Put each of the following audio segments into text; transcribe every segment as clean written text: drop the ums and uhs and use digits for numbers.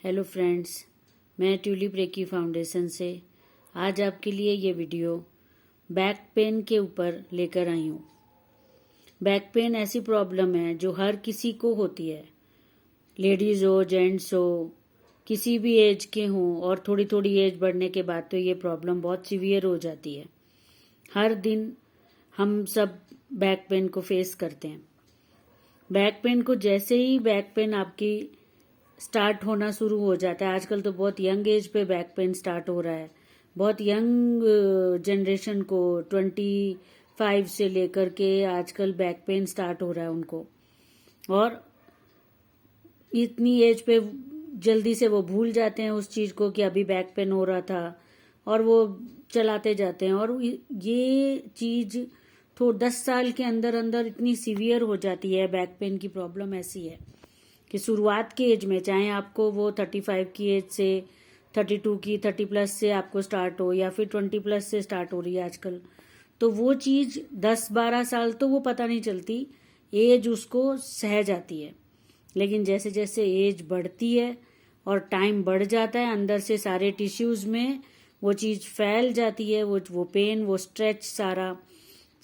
Hello friends, मैं tulip recce foundation से आज आपके लिए ये वीडियो बैक पेन के ऊपर लेकर आई हूँ। बैक पेन ऐसी प्रॉब्लम है जो हर किसी को होती है, लेडीज़ हो, जेंट्स हो, किसी भी एज के हों, और थोड़ी थोड़ी एज बढ़ने के बाद तो ये प्रॉब्लम बहुत सीवियर हो जाती है। हर दिन हम सब बैक पेन को फेस करते हैं। बैक पेन को जैसे ही बैक पेन आपकी स्टार्ट होना शुरू हो जाता है, आजकल तो बहुत यंग एज पे बैक पेन स्टार्ट हो रहा है। बहुत यंग जनरेशन को 25 से लेकर के आजकल बैक पेन स्टार्ट हो रहा है उनको, और इतनी एज पे जल्दी से वो भूल जाते हैं उस चीज को कि अभी बैक पेन हो रहा था, और वो चलाते जाते हैं। और ये चीज तो 10 साल के अंदर अंदर इतनी सीवियर हो जाती है। बैक पेन की प्रॉब्लम ऐसी है कि शुरुआत की एज में, चाहे आपको वो 35 की एज से, 32 की, 30+ से आपको स्टार्ट हो, या फिर 20+ से स्टार्ट हो रही है आजकल, तो वो चीज 10-12 साल तो वो पता नहीं चलती, एज उसको सह जाती है। लेकिन जैसे जैसे एज बढ़ती है और टाइम बढ़ जाता है, अंदर से सारे टिश्यूज में वो चीज फैल जाती है, वो पेन, वो स्ट्रेच सारा,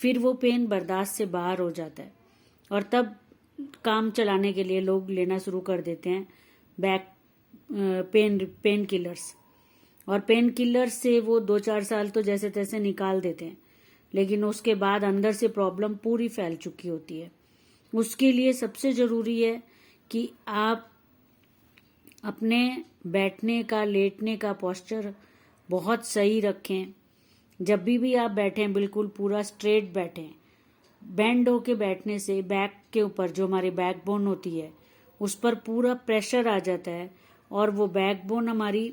फिर वो पेन बर्दाश्त से बाहर हो जाता है, और तब काम चलाने के लिए लोग लेना शुरू कर देते हैं बैक पेन किलर्स। और पेन किलर्स से वो 2-4 साल तो जैसे तैसे निकाल देते हैं, लेकिन उसके बाद अंदर से प्रॉब्लम पूरी फैल चुकी होती है। उसके लिए सबसे जरूरी है कि आप अपने बैठने का, लेटने का पोस्चर बहुत सही रखें। जब भी आप बैठें, बिल्कुल पूरा स्ट्रेट बैठें। बेंड होके बैठने से बैक के ऊपर जो हमारी बैकबोन होती है उस पर पूरा प्रेशर आ जाता है, और वो बैकबोन हमारी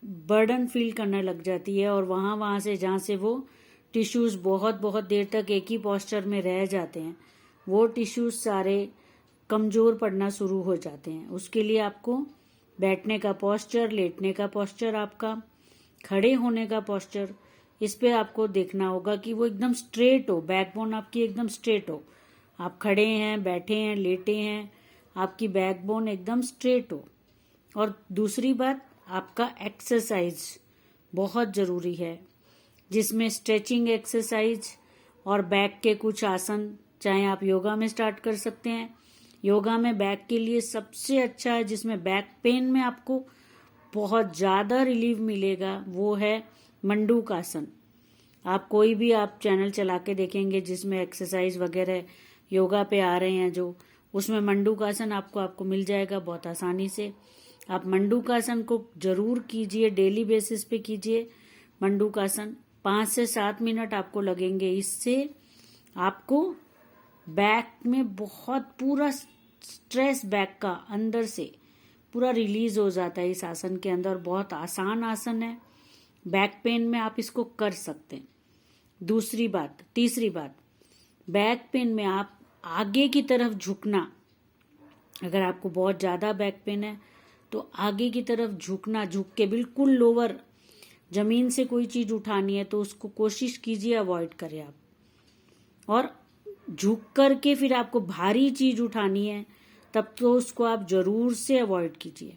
बर्डन फील करने लग जाती है, और वहां से जहाँ से वो टिश्यूज बहुत बहुत देर तक एक ही पोस्चर में रह जाते हैं, वो टिश्यूज सारे कमजोर पड़ना शुरू हो जाते हैं। उसके लिए आपको बैठने का पोस्चर, लेटने का पोस्चर, आपका खड़े होने का पोस्चर, इस पे आपको देखना होगा कि वो एकदम स्ट्रेट हो, बैकबोन आपकी एकदम स्ट्रेट हो। आप खड़े हैं, बैठे हैं, लेटे हैं, आपकी बैकबोन एकदम स्ट्रेट हो। और दूसरी बात, आपका एक्सरसाइज बहुत जरूरी है, जिसमें स्ट्रेचिंग एक्सरसाइज और बैक के कुछ आसन, चाहे आप योगा में स्टार्ट कर सकते हैं। योगा में बैक के लिए सबसे अच्छा है, जिसमें बैक पेन में आपको बहुत ज्यादा रिलीफ मिलेगा, वो है मंडूकासन। आप कोई भी आप चैनल चला के देखेंगे जिसमें एक्सरसाइज वगैरह योगा पे आ रहे हैं, जो उसमें मंडूकासन आपको मिल जाएगा बहुत आसानी से। आप मंडूकासन को जरूर कीजिए, डेली बेसिस पे कीजिए मंडूकासन। 5 से 7 मिनट आपको लगेंगे। इससे आपको बैक में बहुत पूरा स्ट्रेस बैक का अंदर से पूरा रिलीज हो जाता है इस आसन के अंदर। बहुत आसान आसन है, बैक पेन में आप इसको कर सकते हैं। तीसरी बात, बैक पेन में आप आगे की तरफ झुकना, अगर आपको बहुत ज्यादा बैक पेन है तो आगे की तरफ झुकना, झुक के बिल्कुल लोअर जमीन से कोई चीज उठानी है तो उसको कोशिश कीजिए अवॉइड करें आप। और झुक करके फिर आपको भारी चीज उठानी है तब तो उसको आप जरूर से अवॉइड कीजिए,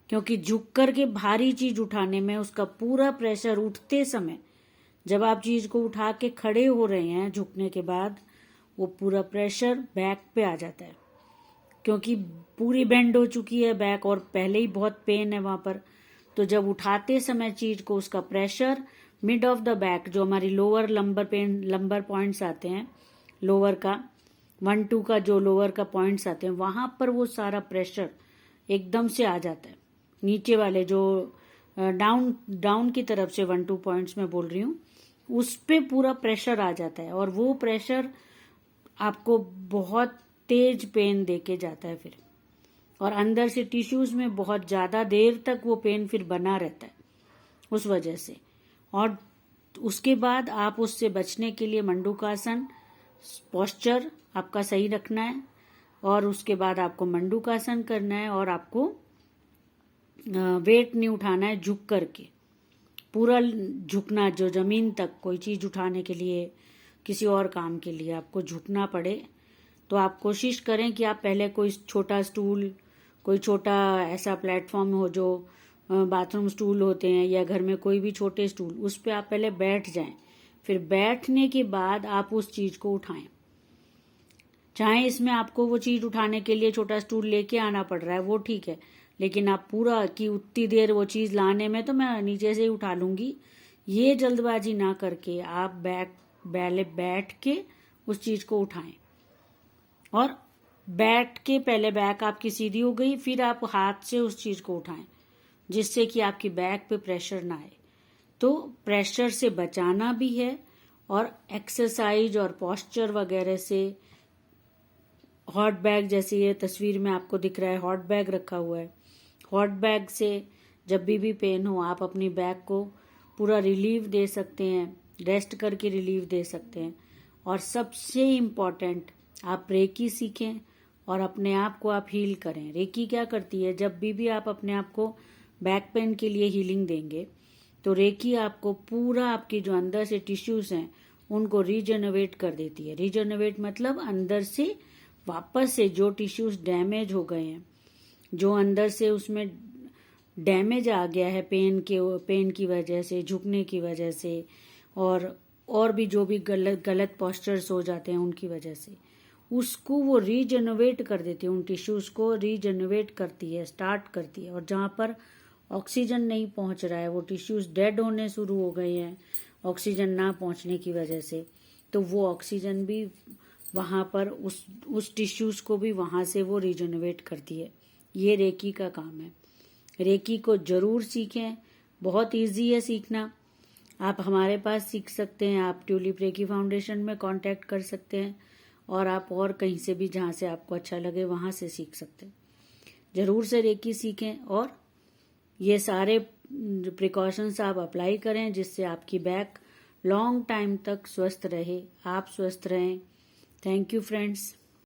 क्योंकि झुक करके भारी चीज उठाने में उसका पूरा प्रेशर उठते समय, जब आप चीज को उठा के खड़े हो रहे हैं झुकने के बाद, वो पूरा प्रेशर बैक पे आ जाता है, क्योंकि पूरी बेंड हो चुकी है बैक और पहले ही बहुत पेन है वहां पर। तो जब उठाते समय चीज को, उसका pressure mid of the back, जो हमारी लोअर लंबर पॉइंट्स आते हैं, लोअर का 1-2 का जो लोअर का पॉइंट्स आते हैं, वहां पर वो सारा प्रेशर एकदम से आ जाता है। नीचे वाले जो डाउन की तरफ से 1-2 पॉइंट्स में बोल रही हूँ, उस पे पूरा प्रेशर आ जाता है, और वो प्रेशर आपको बहुत तेज पेन देके जाता है फिर, और अंदर से टिश्यूज में बहुत ज्यादा देर तक वो पेन फिर बना रहता है उस वजह से। और उसके बाद आप उससे बचने के लिए मंडूकासन पोस्चर आपका सही रखना है, और उसके बाद आपको मंडूकासन करना है, और आपको वेट नहीं उठाना है, झुक करके पूरा झुकना, जो जमीन तक कोई चीज उठाने के लिए, किसी और काम के लिए आपको झुकना पड़े तो आप कोशिश करें कि आप पहले कोई छोटा स्टूल, कोई छोटा ऐसा प्लेटफॉर्म हो जो बाथरूम स्टूल होते हैं या घर में कोई भी छोटे स्टूल, उस पर आप पहले बैठ जाएं। फिर बैठने के बाद आप उस चीज को उठाएं। चाहे इसमें आपको वो चीज उठाने के लिए छोटा स्टूल लेके आना पड़ रहा है, वो ठीक है, लेकिन आप पूरा कि उतनी देर वो चीज लाने में तो मैं नीचे से ही उठा लूंगी, ये जल्दबाजी ना करके आप बैठ के उस चीज को उठाएं। और बैठ के पहले बैक आपकी सीधी हो गई, फिर आप हाथ से उस चीज को उठाएं, जिससे कि आपकी बैक पे प्रेशर ना आए। तो प्रेशर से बचाना भी है, और एक्सरसाइज और पोस्चर वगैरह से, हॉट बैग जैसे ये तस्वीर में आपको दिख रहा है, हॉट बैग रखा हुआ है, हॉट बैग से जब भी पेन हो आप अपनी बैक को पूरा रिलीफ दे सकते हैं, रेस्ट करके रिलीफ दे सकते हैं। और सबसे इम्पॉर्टेंट, आप रेकी सीखें और अपने आप को आप हील करें। रेकी क्या करती है, जब भी आप अपने आप को बैक पेन के लिए हीलिंग देंगे तो रेकी आपको पूरा आपकी जो अंदर से टिश्यूज हैं उनको रीजनरेट कर देती है। रीजनरेट मतलब अंदर से वापस से जो टिश्यूज डैमेज हो गए हैं, जो अंदर से उसमें डैमेज आ गया है पेन की वजह से, झुकने की वजह से, और भी जो भी गलत पोस्चर्स हो जाते हैं उनकी वजह से, उसको वो रीजनरेट कर देती है, उन टिश्यूज को रीजनरेट करती है, स्टार्ट करती है। और जहाँ पर ऑक्सीजन नहीं पहुंच रहा है, वो टिश्यूज डेड होने शुरू हो गए हैं ऑक्सीजन ना पहुंचने की वजह से, तो वो ऑक्सीजन भी वहां पर उस टिश्यूज को भी वहां से वो रीजनरेट करती है। ये रेकी का काम है। रेकी को जरूर सीखें, बहुत इजी है सीखना। आप हमारे पास सीख सकते हैं, आप ट्यूलिप रेकी फाउंडेशन में कांटेक्ट कर सकते हैं, और आप और कहीं से भी जहां से आपको अच्छा लगे वहां से सीख सकते हैं। जरूर से रेकी सीखें और ये सारे प्रिकॉशंस आप अप्लाई करें, जिससे आपकी बैक लॉन्ग टाइम तक स्वस्थ रहे, आप स्वस्थ रहें। Thank you friends.